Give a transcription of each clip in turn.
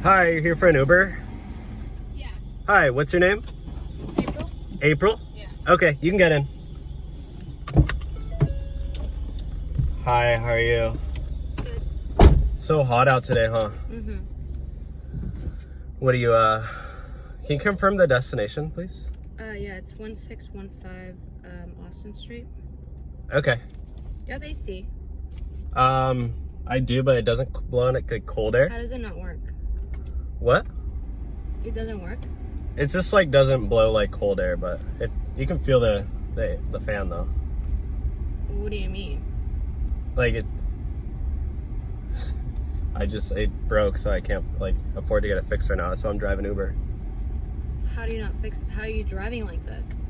Hi, you're here for an Uber? Yeah. Hi, what's your name? April? April? Yeah. Okay, you can get in. Hi, how are you? Good. So hot out today, huh? Mm-hmm. What do you, can you confirm the destination, please? Yeah, it's 1615 Austin Street. Okay. You have AC. I do, but it doesn't blow in like cold air. How does it not work? What? It doesn't work? It's just like doesn't blow like cold air, but you can feel the fan though. What do you mean? Like it broke, so I can't like afford to get it fixed right now. So I'm driving Uber. How do you not fix this? How are you driving like this?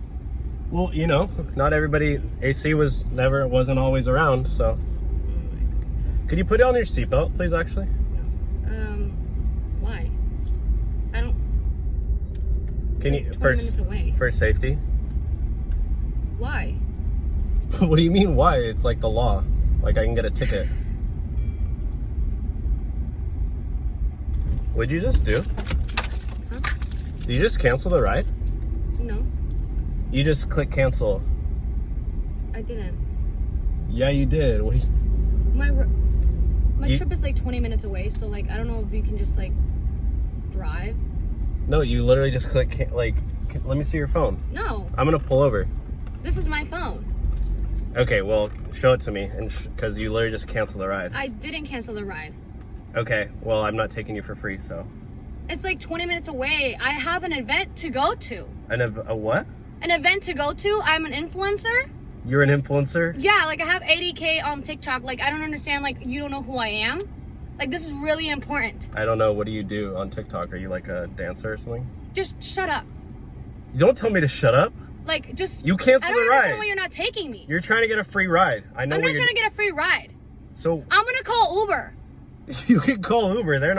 Well, you know, not everybody, AC wasn't always around, so. Could you put it on your seatbelt, please, actually? Why? I don't... Can It's you, like 20 minutes away. for safety? Why? What do you mean, why? It's like the law. Like, I can get a ticket. What'd you just do? Huh? Did you just cancel the ride? No, You just click cancel. I didn't. Yeah, you did. What do you... My trip is like 20 minutes away, so like, I don't know if you can just like drive. No, you literally just click, let me see your phone. No, I'm gonna pull over. this is my phone. Okay, well, show it to me, and because you literally just canceled the ride. I didn't cancel the ride. Okay, well, I'm not taking you for free, so. It's like 20 minutes away. I have an event to go to. A what? An event to go to. I'm an influencer. You're an influencer? Yeah, like I have 80K on TikTok. Like, I don't understand. Like, you don't know who I am. Like, this is really important. I don't know. What do you do on TikTok? Are you like a dancer or something? Just shut up. You don't tell me to shut up. Like, just... You canceled I the don't ride. understand why you're not taking me. You're trying to get a free ride. I know. I'm not trying to get a free ride. So I'm gonna call Uber. you can call Uber. They're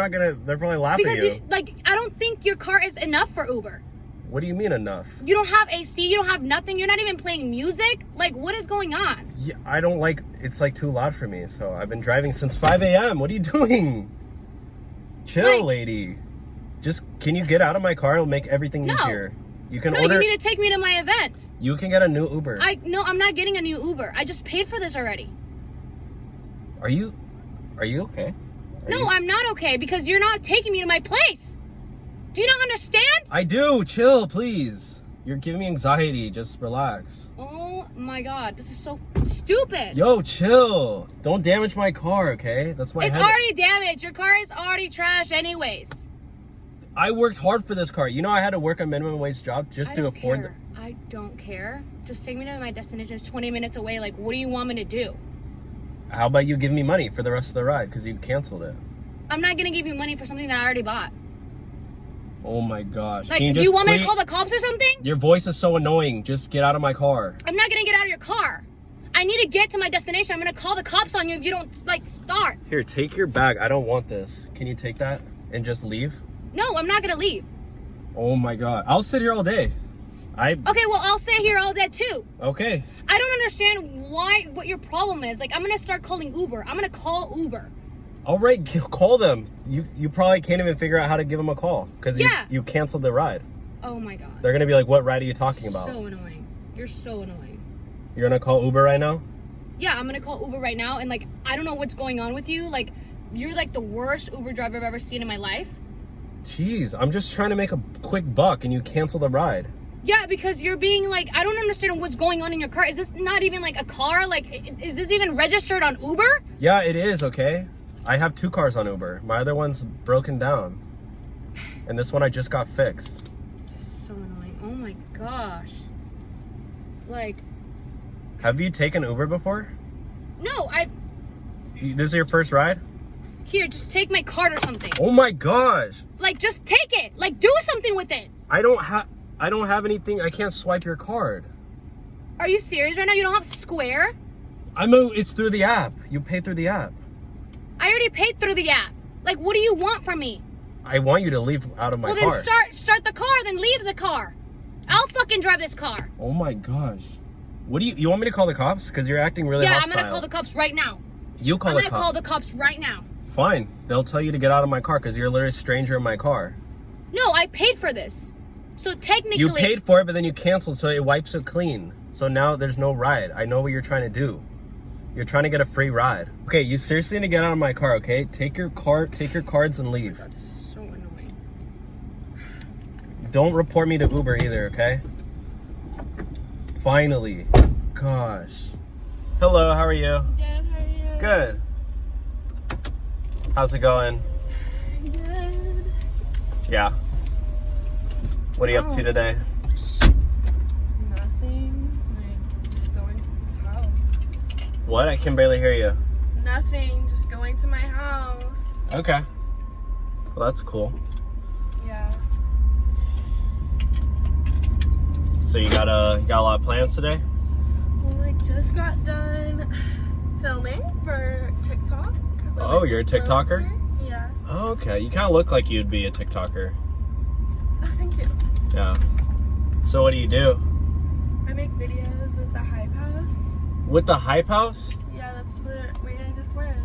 probably laughing Because at you. like, I don't think your car is enough for Uber. What do you mean enough? You don't have AC. You don't have nothing. You're not even playing music. Like, what is going on? Yeah, I don't like, it's like too loud for me. So I've been driving since 5 a.m. What are you doing? Chill, Like, lady. Just, can you get out of my car? It'll make everything easier. You can No, order. you need to take me to my event. You can get a new Uber. No, I'm not getting a new Uber. I just paid for this already. Are you okay? No, I'm not okay because you're not taking me to my place. Do you not understand? I do. Chill, please. You're giving me anxiety. Just relax. Oh my God, this is so stupid. Yo, chill. Don't damage my car, okay? That's my It's head. already damaged. Your car is already trash anyways. I worked hard for this car. You know I had to work a minimum wage job just to afford I don't care. Just take me to my destination. It's 20 minutes away. Like, what do you want me to do? How about you give me money for the rest of the ride because you canceled it? I'm not gonna give you money for something that I already bought. Oh my gosh. Like, Can do you want me to please... call the cops or something? Your voice is so annoying. Just get out of my car. I'm not gonna get out of your car. I need to get to my destination. I'm gonna call the cops on you if you don't, like, start. Here, take your bag. I don't want this. Can you take that and just leave? No, I'm not gonna leave. Oh my God. I'll sit here all day. Okay, well, I'll stay here all day too. Okay. I don't understand what your problem is. Like, I'm gonna start calling Uber. I'm gonna call Uber. All right, call them. You probably can't even figure out how to give them a call because you canceled the ride. Oh my God. They're gonna be like, what ride are you talking about? So annoying. You're so annoying. You're gonna call Uber right now? Yeah, I'm gonna call Uber right now, and like, I don't know what's going on with you. Like, you're like the worst Uber driver I've ever seen in my life. Jeez, I'm just trying to make a quick buck and you cancel the ride. Yeah, because you're being like, I don't understand what's going on in your car. Is this not even like a car? Like, is this even registered on Uber? Yeah, it is, okay? I have 2 cars on Uber. My other one's broken down. And this one I just got fixed. Just so annoying. Oh my gosh. Like... Have you taken Uber before? No, This is your first ride? Here, just take my card or something. Oh my gosh! Like, just take it. Like, do something with it. I don't have anything. I can't swipe your card. Are you serious right now? You don't have Square? It's through the app. You pay through the app. I already paid through the app. Like, what do you want from me? I want you to leave out of my car. Well, then start the car, then leave the car. I'll fucking drive this car. Oh my gosh. What do you want me to call the cops? Because you're acting really hostile. Yeah, I'm gonna call the cops right now. You call the cops. I'm gonna call the cops right now. Fine. They'll tell you to get out of my car because you're literally a stranger in my car. No, I paid for this. So technically... You paid for it, but then you canceled, so it wipes it clean. So now there's no ride. I know what you're trying to do. You're trying to get a free ride. Okay, you seriously need to get out of my car, okay? Take your cards and leave. Oh my God, this is so annoying. Don't report me to Uber either, okay? Finally. Gosh. Hello, how are you? Good, how are you? Good. How's it going? Good. Yeah. What are you up to today? Nothing. Like, just going to this house. What? I can barely hear you. Nothing. Just going to my house. Okay. Well, that's cool. Yeah. So you got a lot of plans today? Well, I just got done filming for TikTok. Oh, you're a TikToker? Yeah. Oh, okay. You kind of look like you'd be a TikToker. Oh, thank you. Yeah. So what do you do? I make videos with the Hype House. With the Hype House? Yeah, that's where I just was.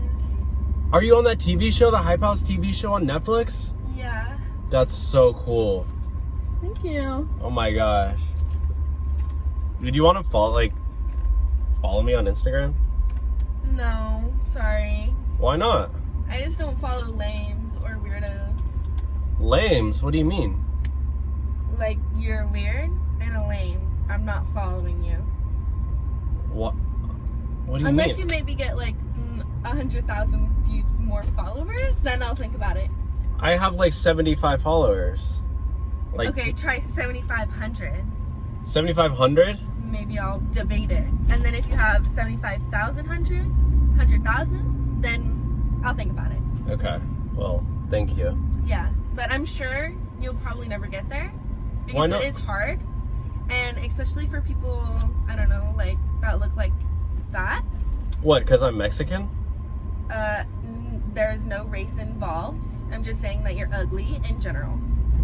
Are you on that TV show, the Hype House TV show on Netflix? Yeah. That's so cool. Thank you. Oh my gosh. Did you want to follow me on Instagram? No, sorry. Why not? I just don't follow lames or weirdos. Lames? What do you mean? Like, you're weird and a lame. I'm not following you. What? What do you Unless mean? you maybe get like 100,000 views more followers, then I'll think about it. I have like 75 followers. Like Okay, try 7,500. 7,500? Maybe I'll debate it. And then if you have 100,000, then I'll think about it. Okay. Well, thank you. Yeah, but I'm sure you'll probably never get there Why because not? it is hard, and especially for people, I don't know, like that look like that. What? Because I'm Mexican? There's no race involved. I'm just saying that you're ugly in general.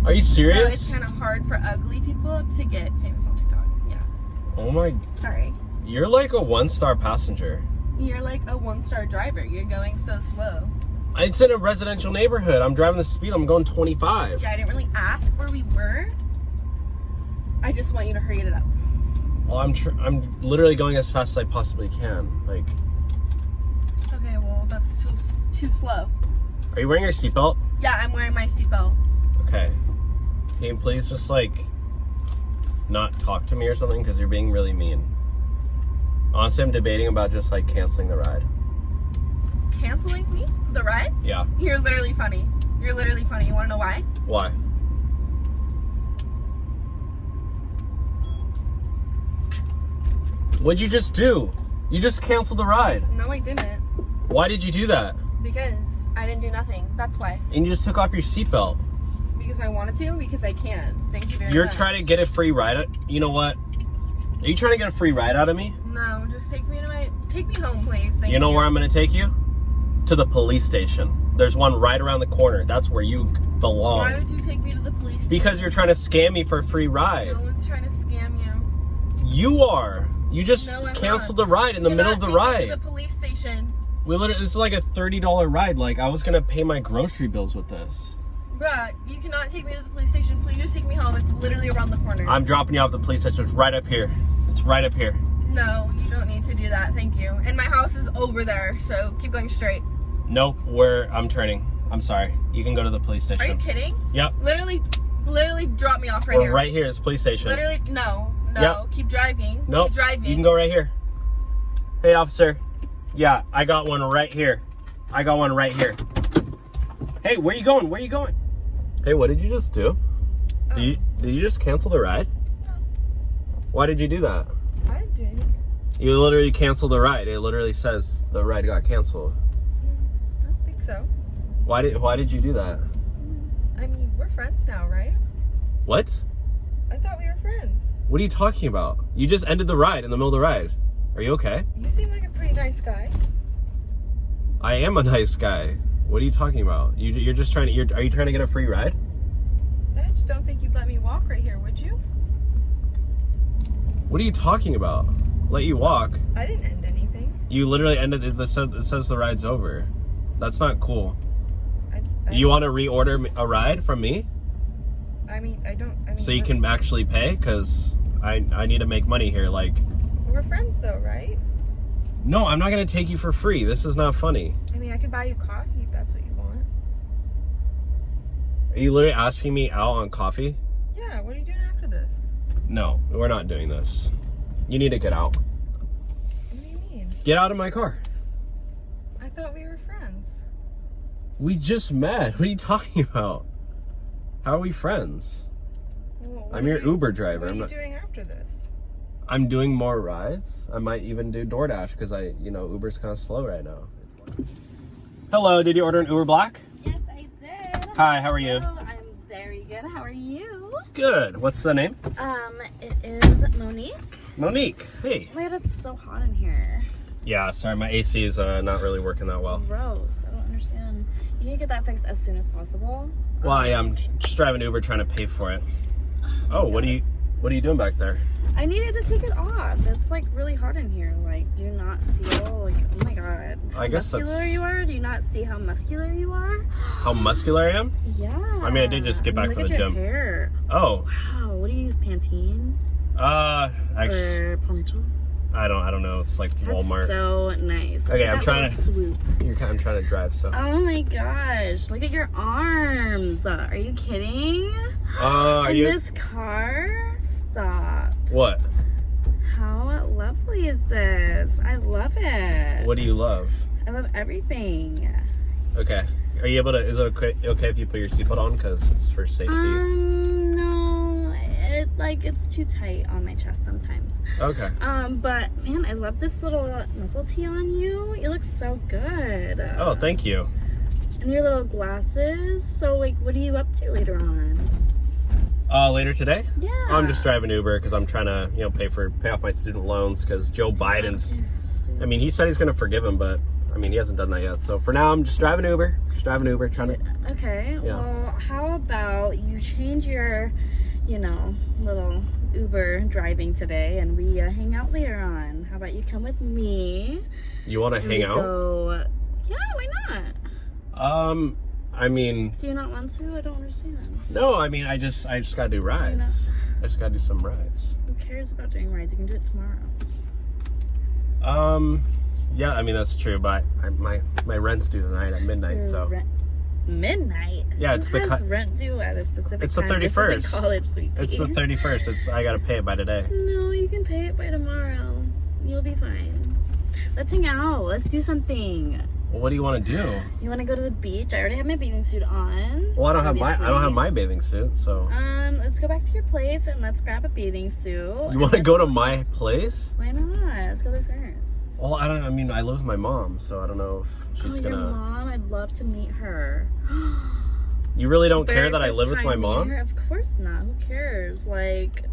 Are you So serious? it's kind of hard for ugly people to get famous on TikTok. Yeah. Oh my. Sorry. You're like a 1-star passenger. You're like a 1-star driver. You're going so slow. It's in a residential neighborhood. I'm driving the speed. I'm going 25. Yeah, I didn't really ask where we were. I just want you to hurry it up. Well, I'm literally going as fast as I possibly can. Like, Okay, well, that's too slow. are you wearing your seatbelt? Yeah, I'm wearing my seatbelt. Okay. Can you please just like not talk to me or something? Because you're being really mean. Honestly, I'm debating about just like canceling the ride. Canceling me? The ride? Yeah. You're literally funny. You're literally funny. You want to know why? Why? What'd you just do? You just canceled the ride. No, I didn't. Why did you do that? Because I didn't do nothing. That's why. And you just took off your seatbelt. Because I wanted to. Because I can. Thank you very much. You're trying to get a free ride. You know what? Are you trying to get a free ride out of me? No, just take me home, please. Thank You know where I'm going to take you? To the police station. There's one right around the corner. That's where you belong. Why would you take me to the police station? Because you're trying to scam me for a free ride. No one's trying to scam you. You are. You just No, I'm canceled not. the ride in the middle of the Take me ride. to the police station. This is like a $30 ride. Like, I was going to pay my grocery bills with this. Bruh, you cannot take me to the police station. Please just take me home. It's literally around the corner. I'm dropping you off at the police station. It's right up here. It's right up here. No, you don't need to do that. Thank you. And my house is over there, so keep going straight. Nope, I'm turning. I'm sorry. You can go to the police station. Are you kidding? Yep. Literally drop me off right We're here. right here. It's the police station. Literally, no. Yep. Keep driving. Nope. Keep driving. You can go right here. Hey, officer. Yeah, I got one right here. I got one right here. Hey, where you going? Where you going? Hey, what did you just do? Did you just cancel the ride? No. Why did you do that? I didn't do anything. You literally canceled the ride. It literally says the ride got canceled. I don't think so. Why did you do that? I mean, we're friends now, right? What? I thought we were friends. What are you talking about? You just ended the ride in the middle of the ride. Are you okay? You seem like a pretty nice guy. I am a nice guy. What are you talking about? You're just trying to. Are you trying to get a free ride? I just don't think you'd let me walk right here, would you? What are you talking about? Let you walk? I didn't end anything. You literally ended. It says the ride's over. That's not cool. I You want to reorder a ride from me? I mean, So you can actually pay? Because I need to make money here. Like, we're friends though, right? no, I'm not going to take you for free. This is not funny. I mean, I could buy you coffee if that's what you want. Are you literally asking me out on coffee? Yeah, what are you doing after this? No, we're not doing this. You need to get out. What do you mean? Get out of my car. I thought we were friends. We just met. What are you talking about? How are we friends? Well, I'm your Uber driver. What are you doing after this? I'm doing more rides. I might even do DoorDash because Uber's kind of slow right now. Hello, did you order an Uber Black? Yes, I did. Hi, how are you? Hello, I'm very good. How are you? Good. What's the name? It is Monique. Monique. Hey. Oh my god, it's so hot in here. Yeah, sorry, my AC is not really working that well. Gross. I don't understand. You need to get that fixed as soon as possible. Well, I am just driving Uber trying to pay for it. Oh, what are you doing back there? I needed to take it off. It's like really hot in here. Like, do you not feel like, oh my god, I guess muscular that's... you are? Do you not see how muscular you are? How muscular I am? Yeah. I mean, I did just get back Look from at the your gym. Hair. Oh. Wow. What do you use? Pantene? Actually, Or Poncho? I don't know. It's like That's Walmart. so nice. Okay, Look at I'm that trying little to- swoop. I'm trying to drive, so. Oh my gosh, look at your arms. Are you kidding? Are In you? this car? Stop. What? How lovely is this? I love it. What do you love? I love everything. Okay. Are you able to? Is it okay if you put your seatbelt on because it's for safety? No, it's too tight on my chest sometimes. Okay. But man, I love this little muscle tee on you. You look so good. Oh, thank you. And your little glasses. So like, what are you up to later on? Later today? Yeah. I'm just driving Uber because I'm trying to, pay off my student loans because Joe Biden's. I mean, he said he's gonna forgive him, but I mean, he hasn't done that yet. So for now, I'm just driving Uber. Trying to. Okay. Yeah. Well, how about you change your, little Uber driving today, and we hang out later on. How about you come with me? You want to and hang we out? Go... Yeah. Why not? I mean. Do you not want to? I don't understand. No, I mean, I just gotta do rides. I just gotta do some rides. Who cares about doing rides? You can do it tomorrow. Yeah, I mean that's true, but my rent's due tonight at midnight, Your so. Midnight? Yeah, it's Who the has rent due at a specific It's the time? 31st. This isn't college, sweetie. It's the 31st. I gotta pay it by today. No, you can pay it by tomorrow. You'll be fine. Let's hang out. Let's do something. Well, what do you want to do? You want to go to the beach? I already have my bathing suit on. Well, I don't have obviously. my bathing suit, so. Let's go back to your place and let's grab a bathing suit. You want to go to my place? Why not? Let's go there first. Well, I live with my mom, so I don't know if she's Your gonna. mom? I'd love to meet her. You really don't care Very that I first live with time my meeting mom? her? Of course not. Who cares? Like,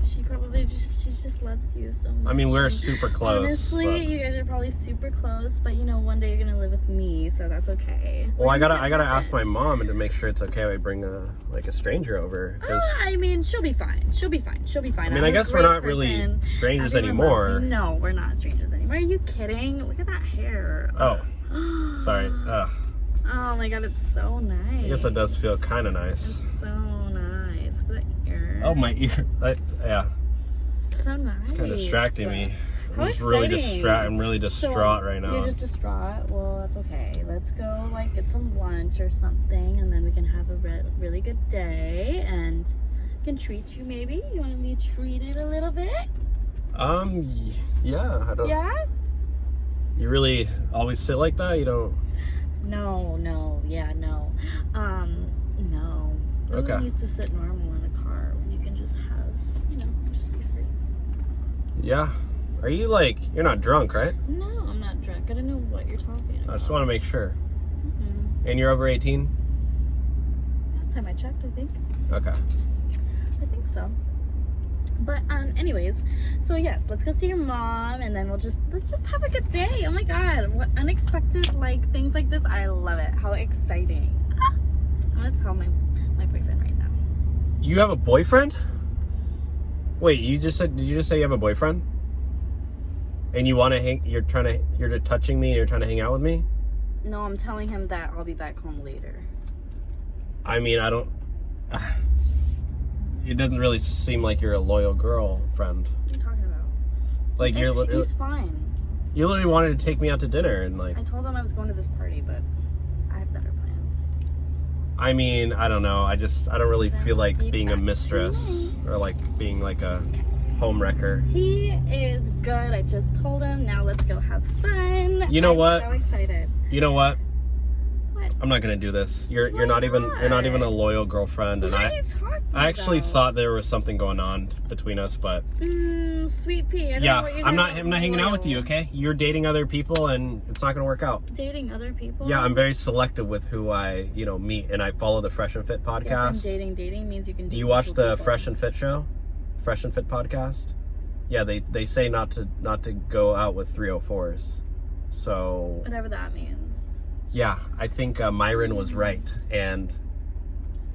she probably just loves you so much. I mean, we're And super close. honestly, but- you guys are probably super close, but one day you're gonna live with me, so that's okay. Well, I We're gotta gonna ask my happen. mom and to make sure it's okay. I bring a stranger over. 'Cause, I mean, she'll be fine. She'll be fine. She'll be fine. I mean, I'm I a a guess we're great not really person. strangers Everyone anymore. loves me. No, we're not strangers anymore. Are you kidding? Look at that hair. Oh, sorry. Oh my god, it's so nice. I guess it does feel kind of nice. It's so nice. Look at that ear. Oh, my ear. Yeah, So nice. it's kind of distracting me. How I'm just really exciting. I'm really distraught right now. You're just distraught? Well, that's okay. Let's go, get some lunch or something, and then we can have a really good day, and I can treat you maybe. You want to be treated a little bit? Yeah, I don't. Yeah? You really always sit like that? You don't? No. No. No Okay. one needs to sit normal in a car when you can just have, just be free. Yeah. Are you you're not drunk, right? No, I'm not drunk. I don't know what you're talking about. I just want to make sure. Mm-mm. And you're over 18? Last time I checked, I think. Okay. I think so. But anyways, so yes, let's go see your mom, and then let's just have a good day. Oh my god, what unexpected things like this. I love it. How exciting. I'm gonna tell my boyfriend right now. You have a boyfriend? Wait, did you just say you have a boyfriend? And you want to you're touching me and you're trying to hang out with me? No, I'm telling him that I'll be back home later. I mean, I don't... It doesn't really seem like you're a loyal girlfriend. What are you talking about? Like, He's fine. You literally wanted to take me out to dinner and like... I told him I was going to this party, but I have better plans. I mean, I don't know. I don't really feel like being a mistress or like being like a home wrecker. He is good. I just told him. Now let's go have fun. You know what? I'm so excited. You know what? What? I'm not gonna do this. You're not even a loyal girlfriend, and What are you talking I actually about? thought there was something going on between us, but Sweet pea. I don't know what you're I'm talking not about. hanging out with you. Okay, you're dating other people, and it's not gonna work out. Dating other people? Yeah, I'm very selective with who I meet, and I follow the Fresh and Fit podcast. Yes, I'm dating means you can. Do you watch the Fresh and Fit show? Fresh and Fit podcast? Yeah, they say not to go out with 304s. So whatever that means. yeah, I think Myron was right, and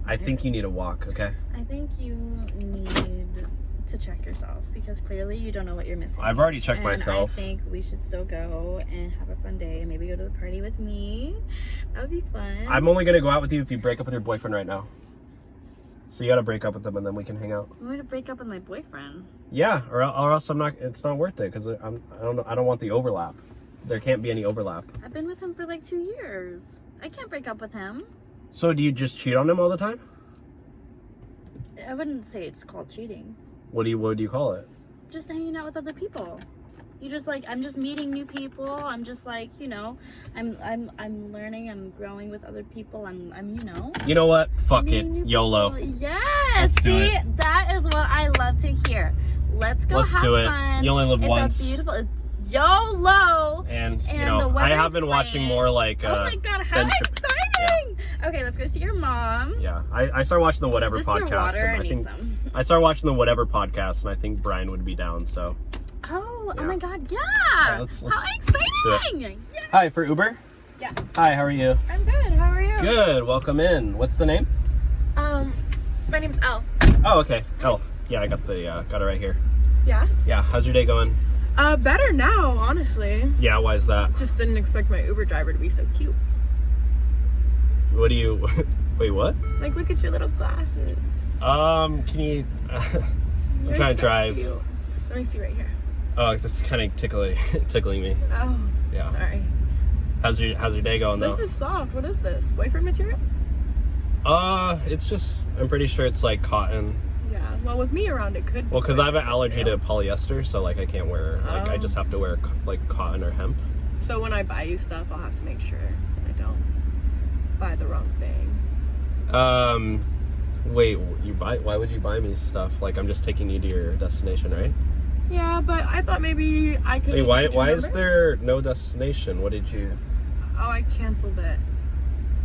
I think you need a walk. Okay. I think you need to check yourself because clearly you don't know what you're missing. I've already checked myself. I think we should still go and have a fun day and maybe go to the party with me. That would be fun. I'm only gonna go out with you if you break up with your boyfriend right now. So you gotta break up with them and then we can hang out. I'm going to break up with my boyfriend. Yeah, or else it's not worth it because I don't want the overlap. There can't be any overlap. I've been with him for like 2 years. I can't break up with him. So do you just cheat on him all the time? I wouldn't say it's called cheating. What do you call it? Just hanging out with other people. You just like, I'm just meeting new people. I'm just like, I'm learning, I'm growing with other people. I'm You know what? Fuck it. meeting new YOLO. people. Yes. Let's do See, it. that is what I love to hear. Let's go Let's have do it. fun. You only live once. It's a beautiful YOLO. And the I weather have is been watching great. more like Oh my god, how Ben Shap- exciting! Okay, let's go see your mom. Yeah, I started watching the Whatever Is this your podcast, water? and I I need think some. I started watching the Whatever podcast, and I think Brian would be down. So, Oh Yeah. my god, yeah! Yeah, let's how do it. exciting! Yeah. hi for Uber. Yeah. Hi, how are you? I'm good. How are you? Good. Welcome in. What's the name? My name's Elle. Oh, okay. Oh, yeah, I got it right here. Yeah. Yeah. How's your day going? Better now, honestly. Yeah. Why is that? Just didn't expect my Uber driver to be so cute. What do you? Wait, what? Like, look at your little glasses. Can you? I'm You're trying to so drive. Cute. Let me see right here. Oh, this is kind of tickling me. Oh. Yeah. Sorry. How's your day going though? This is soft. What is this? Boyfriend material? It's just, I'm pretty sure it's like cotton. Yeah. Well, with me around, it could. Well, because I have an allergy to polyester, so like I can't wear, like I just have to wear like cotton or hemp. So when I buy you stuff, I'll have to make sure that I don't buy the wrong thing. Wait, why would you buy me stuff? Like I'm just taking you to your destination, right? Yeah, but I thought maybe I could. Wait, get your why is number? there no destination? What did you, Oh, I canceled it.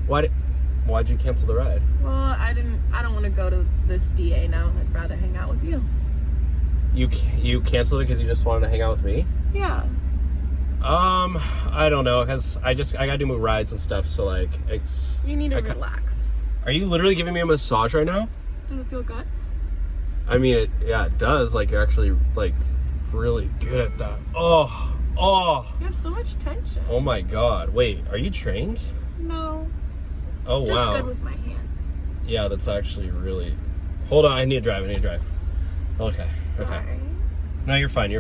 why'd you cancel the ride? Well, I don't want to go to this DA now. I'd rather hang out with you. You canceled it because you just wanted to hang out with me? Yeah. I don't know, because I gotta do more rides and stuff, so like, You need to relax. Are you literally giving me a massage right now? Does it feel good? I mean, it does, like, you're actually, like, really good at that. Oh, You have so much tension. oh my god, wait, are you trained? No. Oh, Just wow. good with my hands. Yeah, that's actually really, hold on, I need to drive, Okay, Sorry. okay. No, you're fine.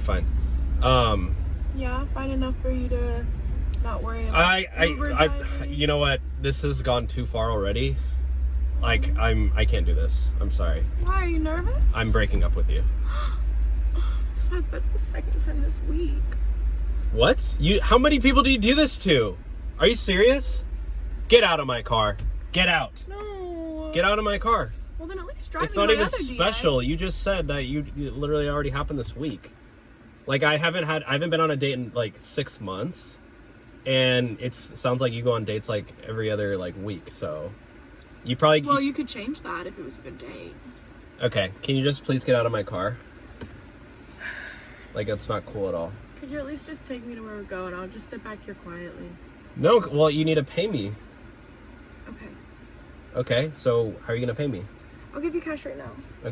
Yeah, fine enough for you to not worry about Uber I driving. you know what? This has gone too far already. Like, I can't do this. I'm sorry. Why, are you nervous? I'm breaking up with you. Sad, but the second time this week. What? How many people do you do this to? Are you serious? Get out of my car. Get out. No. Get out of my car. Well, then at least drive It's me not to even my other special. You just said that it literally already happened this week. Like, I haven't been on a date in like 6 months, and it sounds like you go on dates like every other like week. So you probably Well, you could change that if it was a good date. Okay. Can you just please get out of my car? Like, it's not cool at all. Could you at least just take me to where we're going? I'll just sit back here quietly. No. Well, you need to pay me. Okay. Okay. So how are you gonna pay me? I'll give you cash right now. Okay.